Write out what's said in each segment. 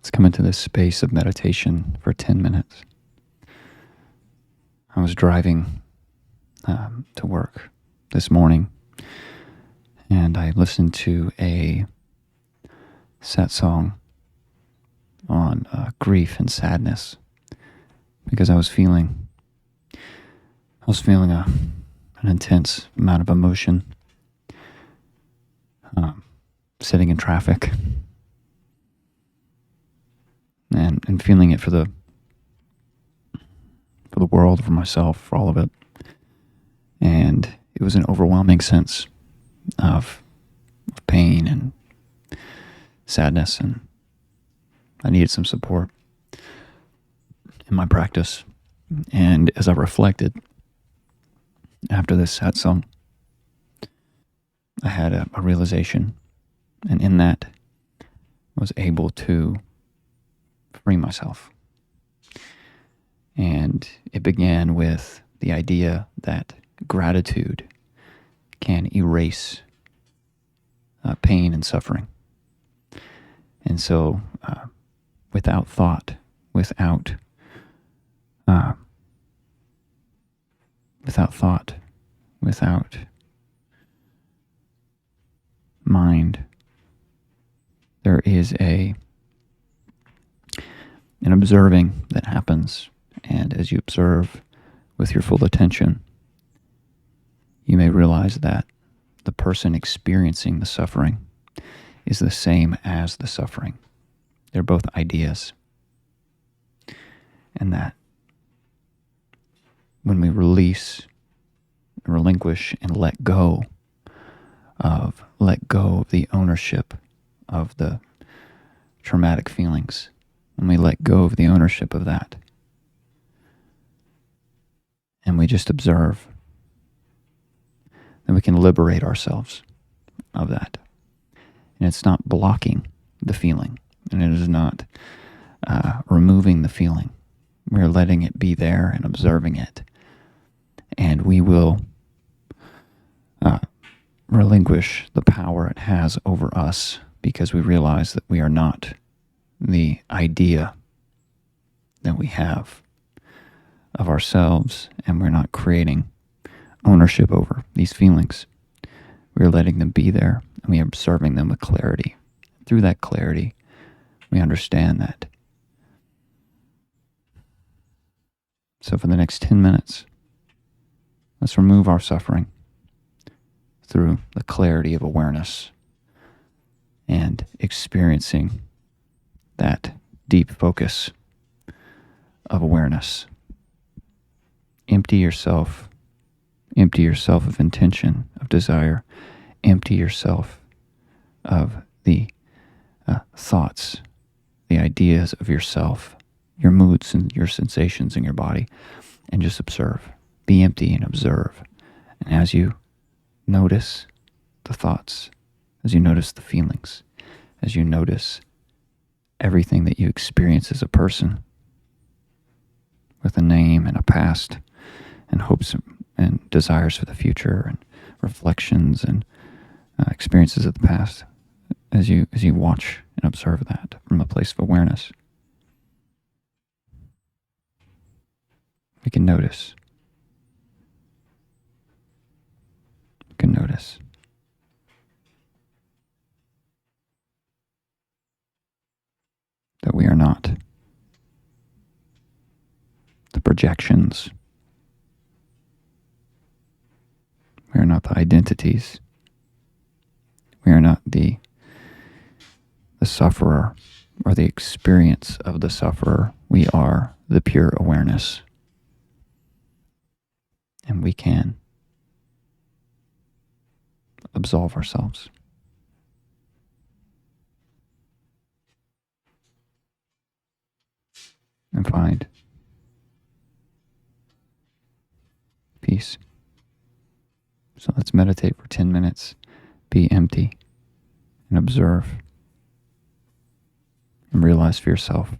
Let's come into this space of meditation for 10 minutes. I was driving to work this morning, and I listened to a sad song on grief and sadness because I was feeling an intense amount of emotion sitting in traffic and feeling it for the world, for myself, for all of it. And it was an overwhelming sense of pain and sadness, and I needed some support in my practice. And as I reflected after this sad song, I had a realization, and in that I was able to free myself. And it began with the idea that gratitude can erase pain and suffering. And so, without thought, without mind, there is an observing that happens. And as you observe with your full attention, you may realize that the person experiencing the suffering is the same as the suffering. They're both ideas. And that when we release, relinquish, and let go of the ownership of the traumatic feelings, when we let go of the ownership of that, and we just observe, then we can liberate ourselves of that. And it's not blocking the feeling, and it is not removing the feeling. We're letting it be there and observing it. And we will relinquish the power it has over us, because we realize that we are not the idea that we have of ourselves, and we're not creating ownership over these feelings. We're letting them be there, and we are observing them with clarity. Through that clarity, we understand that. So for the next 10 minutes, let's remove our suffering through the clarity of awareness and experiencing that deep focus of awareness. Empty yourself of intention, of desire. Empty yourself of the thoughts, the ideas of yourself, your moods and your sensations in your body, and just observe. Be empty and observe. And as you notice the thoughts, as you notice the feelings, as you notice everything that you experience as a person, with a name and a past and hopes and desires for the future and reflections and experiences of the past, as you watch and observe that from a place of awareness, we can notice. We can notice. That we are not the projections. We are not the identities. We are not the sufferer or the experience of the sufferer. We are the pure awareness. And we can absolve ourselves. And find peace. So let's meditate for 10 minutes. Be empty and observe and realize for yourself.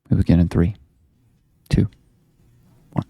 We begin in 3, 2, 1.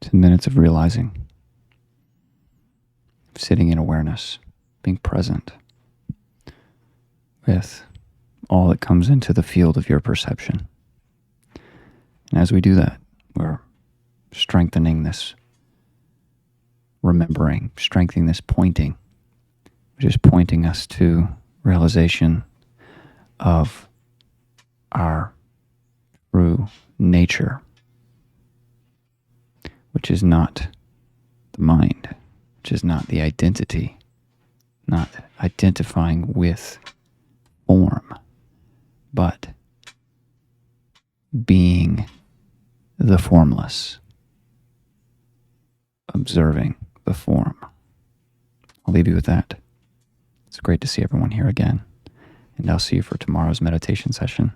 10 minutes of realizing, sitting in awareness, being present with all that comes into the field of your perception. And as we do that, we're strengthening this remembering, strengthening this pointing, which is pointing us to realization of our true nature, which is not the mind, which is not the identity, not identifying with form, but being the formless, observing the form. I'll leave you with that. It's great to see everyone here again, and I'll see you for tomorrow's meditation session.